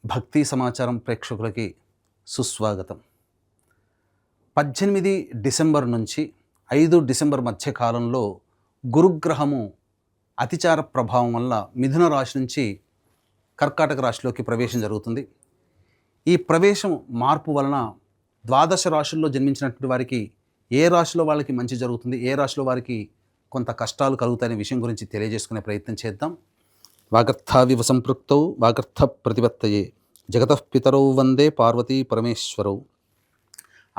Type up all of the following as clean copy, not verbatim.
భక్తి సమాచారం ప్రేక్షకులకి సుస్వాగతం. 18 డిసెంబర్ నుంచి 5 డిసెంబర్ మధ్య కాలంలో గురుగ్రహము అతిచార ప్రభావం వల్ల మిథున రాశి నుంచి కర్కాటక రాశిలోకి ప్రవేశం జరుగుతుంది. ఈ ప్రవేశం మార్పు వలన ద్వాదశ రాశుల్లో జన్మించినటువంటి వారికి ఏ రాశిలో వాళ్ళకి మంచి జరుగుతుంది, ఏ రాశిలో వారికి కొంత కష్టాలు కలుగుతాయనే విషయం గురించి తెలియజేసుకునే ప్రయత్నం చేద్దాం. వాగర్థావివ సంపృక్తౌ వాగర్థ ప్రతిపత్తయే జగతః పితరౌ వందే పార్వతీ పరమేశ్వరౌ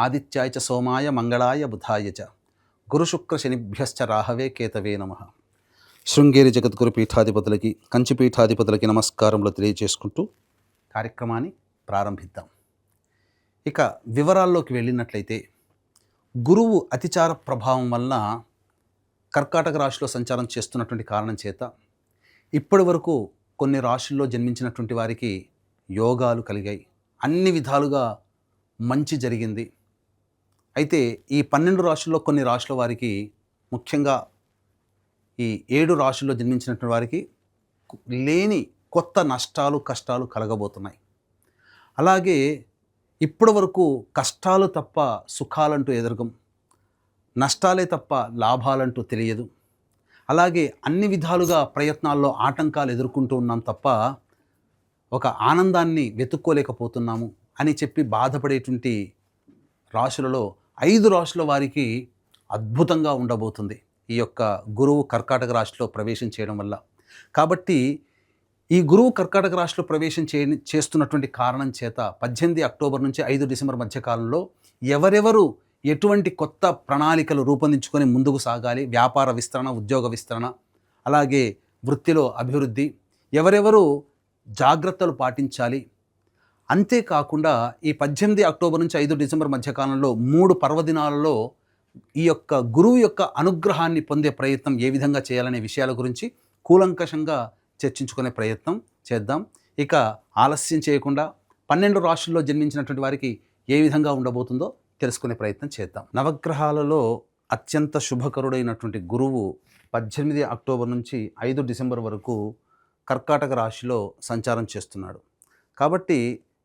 ఆదిత్యాయ చ సోమాయ మంగళాయ బుధాయ చ గురుశుక్ర శనిభ్యశ్చ రాహవే కేతవే నమః. శృంగేరి జగద్గురు పీఠాధిపతులకి, కంచి పీఠాధిపతులకి నమస్కారములు తెలియజేసుకుంటూ కార్యక్రమాన్ని ప్రారంభిద్దాం. ఇక వివరాల్లోకి వెళ్ళినట్లయితే, గురువు అతిచార ప్రభావం వలన కర్కాటక రాశిలో సంచారం చేస్తున్నటువంటి కారణం చేత ఇప్పటి వరకు కొన్ని రాశుల్లో జన్మించినటువంటి వారికి యోగాలు కలిగాయి, అన్ని విధాలుగా మంచి జరిగింది. అయితే ఈ 12 రాశుల్లో కొన్ని రాశుల వారికి, ముఖ్యంగా ఈ 7 రాశుల్లో జన్మించినటువంటి వారికి లేని కొత్త నష్టాలు కష్టాలు కలగబోతున్నాయి. అలాగే ఇప్పటి వరకు కష్టాలు తప్ప సుఖాలంటూ ఎదురగం, నష్టాలే తప్ప లాభాలంటూ తెలియదు. అలాగే అన్ని విధాలుగా ప్రయత్నాల్లో ఆటంకాలు ఎదుర్కొంటూ ఉన్నాం తప్ప ఒక ఆనందాన్ని వెతుక్కోలేకపోతున్నాము అని చెప్పి బాధపడేటువంటి రాశులలో 5 రాశుల వారికి అద్భుతంగా ఉండబోతుంది ఈ యొక్క గురువు కర్కాటక రాశిలో ప్రవేశం చేయడం వల్ల. కాబట్టి ఈ గురువు కర్కాటక రాశిలో ప్రవేశం చేస్తున్నటువంటి కారణం చేత 18 అక్టోబర్ నుంచి 5 డిసెంబర్ మధ్య కాలంలో ఎవరెవరు ఎటువంటి కొత్త ప్రణాళికలు రూపొందించుకొని ముందుకు సాగాలి, వ్యాపార విస్తరణ, ఉద్యోగ విస్తరణ, అలాగే వృత్తిలో అభివృద్ధి, ఎవరెవరు జాగ్రత్తలు పాటించాలి. అంతేకాకుండా ఈ 18 అక్టోబర్ నుంచి 5 డిసెంబర్ మధ్యకాలంలో 3 పర్వదినాలలో ఈ యొక్క గురువు యొక్క అనుగ్రహాన్ని పొందే ప్రయత్నం ఏ విధంగా చేయాలనే విషయాల గురించి కూలంకషంగా చర్చించుకునే ప్రయత్నం చేద్దాం. ఇక ఆలస్యం చేయకుండా 12 రాశుల్లో జన్మించినటువంటి వారికి ఏ విధంగా ఉండబోతుందో తెలుసుకునే ప్రయత్నం చేద్దాం. నవగ్రహాలలో అత్యంత శుభకరుడైనటువంటి గురువు 18 అక్టోబర్ నుంచి 5 డిసెంబర్ వరకు కర్కాటక రాశిలో సంచారం చేస్తున్నాడు. కాబట్టి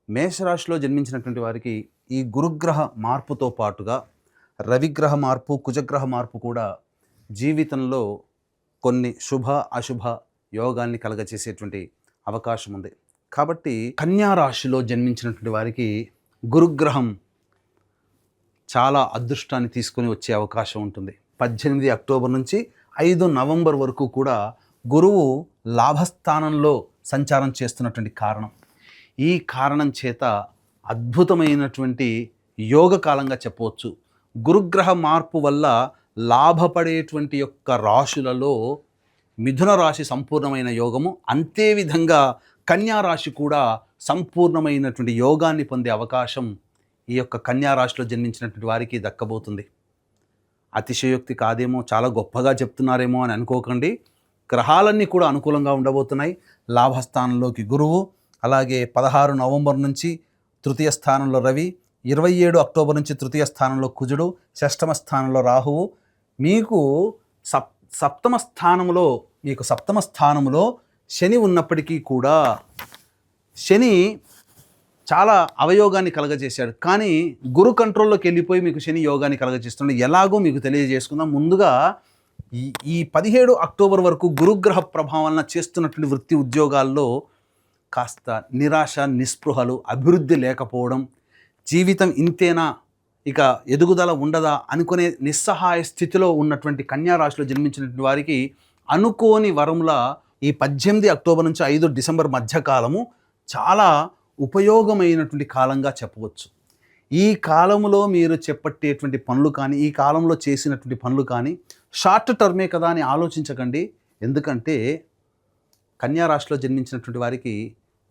మేషరాశిలో జన్మించినటువంటి వారికి ఈ గురుగ్రహ మార్పుతో పాటుగా రవిగ్రహ మార్పు, కుజగ్రహ మార్పు కూడా జీవితంలో కొన్ని శుభ అశుభ యోగాల్ని కలగచేసేటువంటి అవకాశం ఉంది. కాబట్టి కన్యా రాశిలో జన్మించినటువంటి వారికి గురుగ్రహం చాలా అదృష్టాన్ని తీసుకొని వచ్చే అవకాశం ఉంటుంది. 18 అక్టోబర్ నుంచి 5 నవంబర్ వరకు కూడా గురువు లాభస్థానంలో సంచారం చేస్తున్నటువంటి కారణం, ఈ కారణం చేత అద్భుతమైనటువంటి యోగ కాలంగా చెప్పవచ్చు. గురుగ్రహ మార్పు వల్ల లాభపడేటువంటి యొక్క రాశులలో మిథున రాశి సంపూర్ణమైన యోగము, అంతే విధంగా కన్యా రాశి కూడా సంపూర్ణమైనటువంటి యోగాన్ని పొందే అవకాశం ఈ యొక్క కన్యా రాశిలో జన్మించినటువంటి వారికి దక్కబోతుంది. అతిశయోక్తి కాదేమో, చాలా గొప్పగా చెప్తున్నారేమో అని అనుకోకండి. గ్రహాలన్నీ కూడా అనుకూలంగా ఉండబోతున్నాయి. లాభస్థానంలోకి గురువు, అలాగే 16 నవంబర్ నుంచి తృతీయ స్థానంలో రవి, 27 అక్టోబర్ నుంచి తృతీయ స్థానంలో కుజుడు, షష్టమ స్థానంలో రాహువు. మీకు సప్తమ స్థానంలో శని ఉన్నప్పటికీ కూడా శని చాలా అవయోగాన్ని కలగజేశాడు. కానీ గురు కంట్రోల్లోకి వెళ్ళిపోయి మీకు శని యోగాన్ని కలగజేస్తున్నాడు. ఎలాగో మీకు తెలియజేసుకుందాం. ముందుగా ఈ 17 అక్టోబర్ వరకు గురుగ్రహ ప్రభావం వలన చేస్తున్నటువంటి వృత్తి ఉద్యోగాల్లో కాస్త నిరాశ, నిస్పృహలు, అభివృద్ధి లేకపోవడం, జీవితం ఇంతేనా, ఇక ఎదుగుదల ఉండదా అనుకునే నిస్సహాయ స్థితిలో ఉన్నటువంటి కన్యా రాశిలో జన్మించినటువంటి వారికి అనుకోని వరముల ఈ 18 అక్టోబర్ నుంచి 5 డిసెంబర్ మధ్యకాలము చాలా ఉపయోగమైనటువంటి కాలంగా చెప్పవచ్చు. ఈ కాలంలో మీరు చేపట్టేటువంటి పనులు కానీ, ఈ కాలంలో చేసినటువంటి పనులు కానీ షార్ట్ టర్మే కదా అని ఆలోచించకండి. ఎందుకంటే కన్యా రాశిలో జన్మించినటువంటి వారికి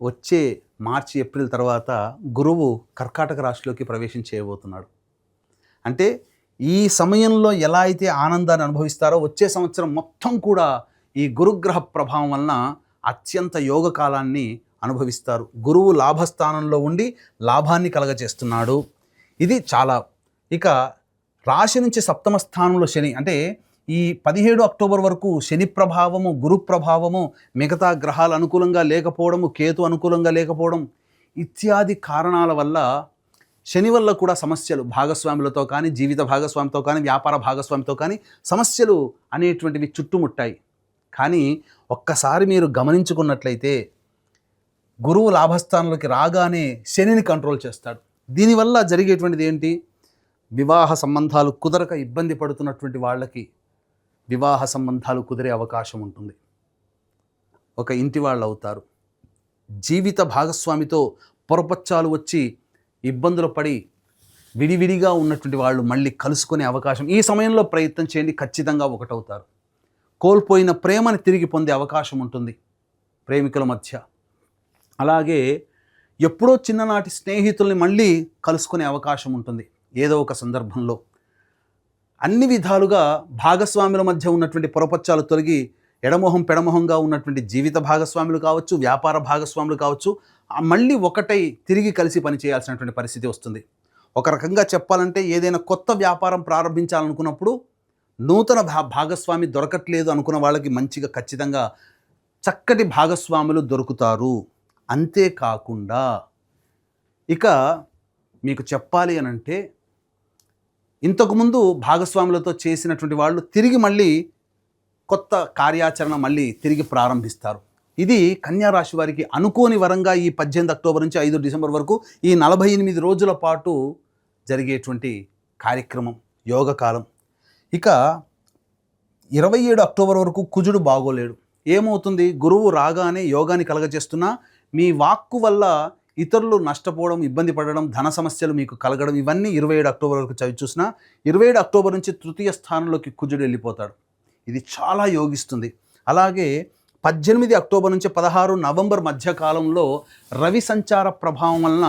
వచ్చే మార్చి, ఏప్రిల్ తర్వాత గురువు కర్కాటక రాశిలోకి ప్రవేశం చేయబోతున్నాడు. అంటే ఈ సమయంలో ఎలా అయితే ఆనందాన్ని అనుభవిస్తారో వచ్చే సంవత్సరం మొత్తం కూడా ఈ గురుగ్రహ ప్రభావం వలన అత్యంత యోగ కాలాన్ని అనుభవిస్తారు. గురువు లాభస్థానంలో ఉండి లాభాన్ని కలగచేస్తున్నాడు. ఇది చాలా. ఇక రాశి నుంచి సప్తమ స్థానంలో శని, అంటే ఈ 17 అక్టోబర్ వరకు శని ప్రభావము, గురు ప్రభావము, మిగతా గ్రహాలు అనుకూలంగా లేకపోవడము, కేతు అనుకూలంగా లేకపోవడం, ఇత్యాది కారణాల వల్ల శని వల్ల కూడా సమస్యలు భాగస్వాములతో కానీ, జీవిత భాగస్వామితో కానీ, వ్యాపార భాగస్వామితో కానీ సమస్యలు అనేటువంటివి చుట్టుముట్టాయి. కానీ ఒక్కసారి మీరు గమనించుకున్నట్లయితే గురువు లాభస్థానంలోకి రాగానే శనిని కంట్రోల్ చేస్తాడు. దీనివల్ల జరిగేటువంటిది ఏంటి? వివాహ సంబంధాలు కుదరక ఇబ్బంది పడుతున్నటువంటి వాళ్ళకి వివాహ సంబంధాలు కుదిరే అవకాశం ఉంటుంది. ఒక ఇంటి వాళ్ళు అవుతారు. జీవిత భాగస్వామితో పొరపచ్చాలు వచ్చి ఇబ్బందులు పడి విడివిడిగా ఉన్నటువంటి వాళ్ళు మళ్ళీ కలుసుకునే అవకాశం ఈ సమయంలో ప్రయత్నం చేయండి, ఖచ్చితంగా ఒకటవుతారు. కోల్పోయిన ప్రేమని తిరిగి పొందే అవకాశం ఉంటుంది ప్రేమికుల మధ్య. అలాగే ఎప్పుడో చిన్ననాటి స్నేహితుల్ని మళ్ళీ కలుసుకునే అవకాశం ఉంటుంది ఏదో ఒక సందర్భంలో. అన్ని విధాలుగా భాగస్వాముల మధ్య ఉన్నటువంటి పొరపచ్చాలు తొలగి ఎడమొహం పెడమొహంగా ఉన్నటువంటి జీవిత భాగస్వాములు కావచ్చు, వ్యాపార భాగస్వాములు కావచ్చు, మళ్ళీ ఒకటై తిరిగి కలిసి పనిచేయాల్సినటువంటి పరిస్థితి వస్తుంది. ఒక రకంగా చెప్పాలంటే ఏదైనా కొత్త వ్యాపారం ప్రారంభించాలనుకున్నప్పుడు నూతన భాగస్వామి దొరకట్లేదు అనుకున్న వాళ్ళకి మంచిగా ఖచ్చితంగా చక్కటి భాగస్వాములు దొరుకుతారు. అంతేకాకుండా ఇక మీకు చెప్పాలి అనంటే ఇంతకుముందు భాగస్వాములతో చేసినటువంటి వాళ్ళు తిరిగి మళ్ళీ కొత్త కార్యాచరణ మళ్ళీ తిరిగి ప్రారంభిస్తారు. ఇది కన్యా రాశి వారికి అనుకోని వరంగా ఈ 18 అక్టోబర్ నుంచి 5 డిసెంబర్ వరకు ఈ 48 రోజుల పాటు జరిగేటువంటి కార్యక్రమం యోగకాలం. ఇక 27 అక్టోబర్ వరకు కుజుడు బాగోలేడు. ఏమవుతుంది? గురువు రాగానే యోగాన్ని కలగజేస్తున్నా మీ వాక్కు వల్ల ఇతరులు నష్టపోవడం, ఇబ్బంది పడడం, ధన సమస్యలు మీకు కలగడం, ఇవన్నీ 27 అక్టోబర్ వరకు చవి చూసినా 27 అక్టోబర్ నుంచి తృతీయ స్థానంలోకి కుజుడు వెళ్ళిపోతాడు. ఇది చాలా యోగిస్తుంది. అలాగే 18 అక్టోబర్ నుంచి 16 నవంబర్ మధ్యకాలంలో రవి సంచార ప్రభావం వలన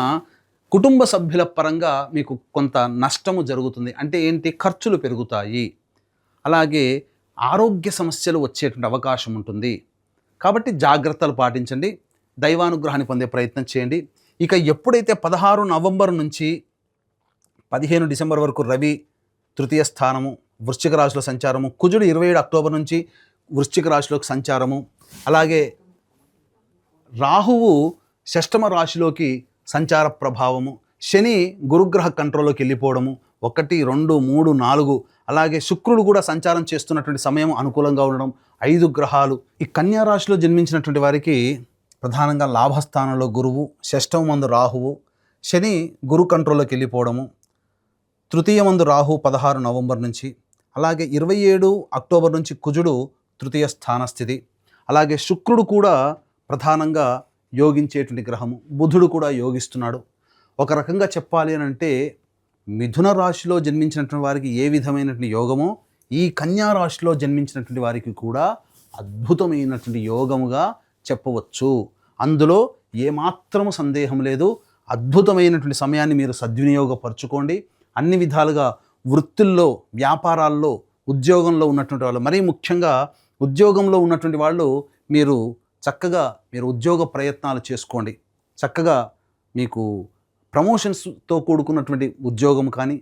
కుటుంబ సభ్యుల పరంగా మీకు కొంత నష్టము జరుగుతుంది. అంటే ఏంటి? ఖర్చులు పెరుగుతాయి. అలాగే ఆరోగ్య సమస్యలు వచ్చేటువంటి అవకాశం ఉంటుంది. కాబట్టి జాగ్రత్తలు పాటించండి, దైవానుగ్రహాన్ని పొందే ప్రయత్నం చేయండి. ఇక ఎప్పుడైతే 16 నవంబర్ నుంచి 15 డిసెంబర్ వరకు రవి తృతీయ స్థానము, వృశ్చిక రాశిలో సంచారము, కుజుడు 27 అక్టోబర్ నుంచి వృశ్చిక రాశిలోకి సంచారము, అలాగే రాహువు షష్టమ రాశిలోకి సంచార ప్రభావము, శని గురుగ్రహ కంట్రోల్లోకి వెళ్ళిపోవడము, 1, 2, 3, 4, అలాగే శుక్రుడు కూడా సంచారం చేస్తున్నటువంటి సమయం అనుకూలంగా ఉండడం, 5 గ్రహాలు. ఈ కన్యా రాశిలో జన్మించినటువంటి వారికి ప్రధానంగా లాభస్థానంలో గురువు, షష్టమందు రాహువు, శని గురు కంట్రోల్లోకి వెళ్ళిపోవడము, తృతీయమందు రాహు 16 నవంబర్ నుంచి, అలాగే 27 అక్టోబర్ నుంచి కుజుడు తృతీయ స్థానస్థితి, అలాగే శుక్రుడు కూడా ప్రధానంగా యోగించేటువంటి గ్రహము, బుధుడు కూడా యోగిస్తున్నాడు. ఒక రకంగా చెప్పాలి అని అంటే మిథున రాశిలో జన్మించినటువంటి వారికి ఏ విధమైనటువంటి యోగమో ఈ కన్యా రాశిలో జన్మించినటువంటి వారికి కూడా అద్భుతమైనటువంటి యోగముగా చెప్పవచ్చు. అందులో ఏమాత్రము సందేహం లేదు. అద్భుతమైనటువంటి సమయాన్ని మీరు సద్వినియోగపరచుకోండి. అన్ని విధాలుగా వృత్తుల్లో, వ్యాపారాల్లో, ఉద్యోగంలో ఉన్నటువంటి వాళ్ళు, మరీ ముఖ్యంగా ఉద్యోగంలో ఉన్నటువంటి వాళ్ళు మీరు మీరు ఉద్యోగ ప్రయత్నాలు చేసుకోండి. చక్కగా మీకు ప్రమోషన్స్తో కూడుకున్నటువంటి ఉద్యోగం కానీ,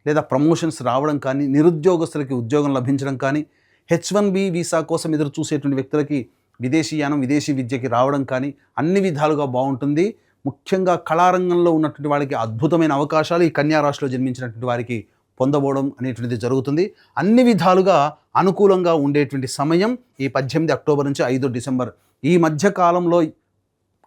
లేదా ప్రమోషన్స్ రావడం కానీ, నిరుద్యోగస్తులకి ఉద్యోగం లభించడం కానీ, H1B వీసా కోసం ఎదురు చూసేటువంటి వ్యక్తులకి విదేశీయానం, విదేశీ విద్యకి రావడం కానీ అన్ని విధాలుగా బాగుంటుంది. ముఖ్యంగా కళారంగంలో ఉన్నటువంటి వాళ్ళకి అద్భుతమైన అవకాశాలు ఈ కన్యా రాశిలో జన్మించినటువంటి వారికి పొందబోవడం అనేటువంటిది జరుగుతుంది. అన్ని విధాలుగా అనుకూలంగా ఉండేటువంటి సమయం ఈ 18 అక్టోబర్ నుంచి 5 డిసెంబర్ ఈ మధ్య కాలంలో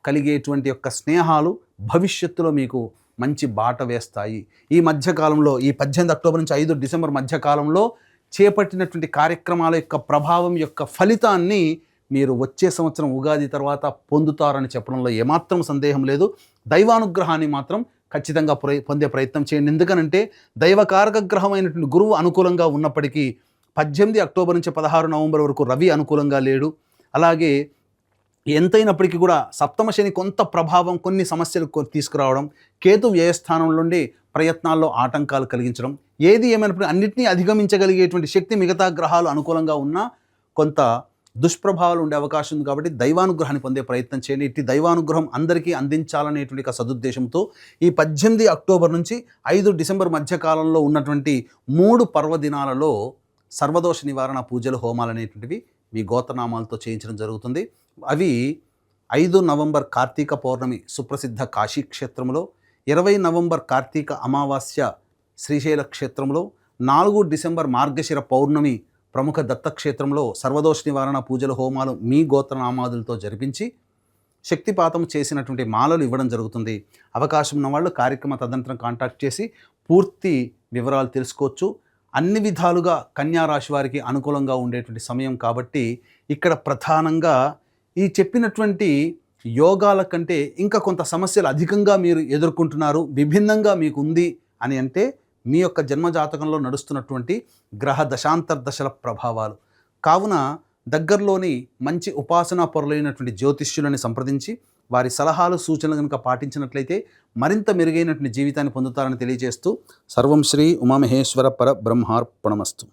కలిగేటువంటి యొక్క స్నేహాలు భవిష్యత్తులో మీకు మంచి బాట వేస్తాయి. ఈ మధ్యకాలంలో ఈ 18 అక్టోబర్ నుంచి 5 డిసెంబర్ మధ్యకాలంలో చేపట్టినటువంటి కార్యక్రమాల యొక్క ప్రభావం యొక్క ఫలితాన్ని మీరు వచ్చే సంవత్సరం ఉగాది తర్వాత పొందుతారని చెప్పడంలో ఏమాత్రం సందేహం లేదు. దైవానుగ్రహాన్ని మాత్రం ఖచ్చితంగా పొందే ప్రయత్నం చేయండి. ఎందుకనంటే దైవకారక గ్రహమైనటువంటి గురువు అనుకూలంగా ఉన్నప్పటికీ 18 అక్టోబర్ నుంచి 16 నవంబర్ వరకు రవి అనుకూలంగా లేడు. అలాగే ఎంతైనప్పటికీ కూడా సప్తమ శని కొంత ప్రభావం, కొన్ని సమస్యలు తీసుకురావడం, కేతు వ్యయస్థానం నుండి ప్రయత్నాల్లో ఆటంకాలు కలిగించడం, ఏది ఏమైనప్పుడు అన్నింటినీ అధిగమించగలిగేటువంటి శక్తి మిగతా గ్రహాలు అనుకూలంగా ఉన్నా కొంత దుష్ప్రభావాలు ఉండే అవకాశం ఉంది. కాబట్టి దైవానుగ్రహాన్ని పొందే ప్రయత్నం చేయండి. ఇట్టి దైవానుగ్రహం అందరికీ అందించాలనేటువంటి సదుద్దేశంతో ఈ 18 అక్టోబర్ నుంచి 5 డిసెంబర్ మధ్యకాలంలో ఉన్నటువంటి 3 పర్వదినాలలో సర్వదోష నివారణ పూజలు, హోమాలు అనేటువంటివి మీ గోత్రనామాలతో చేయించడం జరుగుతుంది. అవి 5 నవంబర్ కార్తీక పౌర్ణమి సుప్రసిద్ధ కాశీ క్షేత్రంలో, 20 నవంబర్ కార్తీక అమావాస్య శ్రీశైల క్షేత్రంలో, 4 డిసెంబర్ మార్గశిర పౌర్ణమి ప్రముఖ దత్తక్షేత్రంలో సర్వదోష నివారణ పూజల హోమాలు మీ గోత్రనామాదులతో జరిపించి శక్తిపాతం చేసినటువంటి మాలలు ఇవ్వడం జరుగుతుంది. అవకాశం ఉన్న వాళ్ళు కార్యక్రమ తదనంతరం కాంటాక్ట్ చేసి పూర్తి వివరాలు తెలుసుకోవచ్చు. అన్ని విధాలుగా కన్యా రాశి వారికి అనుకూలంగా ఉండేటువంటి సమయం కాబట్టి ఇక్కడ ప్రధానంగా ఈ చెప్పినటువంటి యోగాల కంటే ఇంకా కొంత సమస్యలు అధికంగా మీరు ఎదుర్కొంటున్నారు, విభిన్నంగా మీకు ఉంది అని అంటే మీ యొక్క జన్మజాతకంలో నడుస్తున్నటువంటి గ్రహ దశాంతర్దశల ప్రభావాలు. కావున దగ్గరలోని మంచి ఉపాసనా పరులైనటువంటి జ్యోతిష్యులని సంప్రదించి వారి సలహాలు సూచనలు కనుక పాటించినట్లయితే మరింత మెరుగైనటువంటి జీవితాన్ని పొందుతారని తెలియజేస్తూ సర్వం శ్రీ ఉమామహేశ్వర పర బ్రహ్మార్పణమస్తు.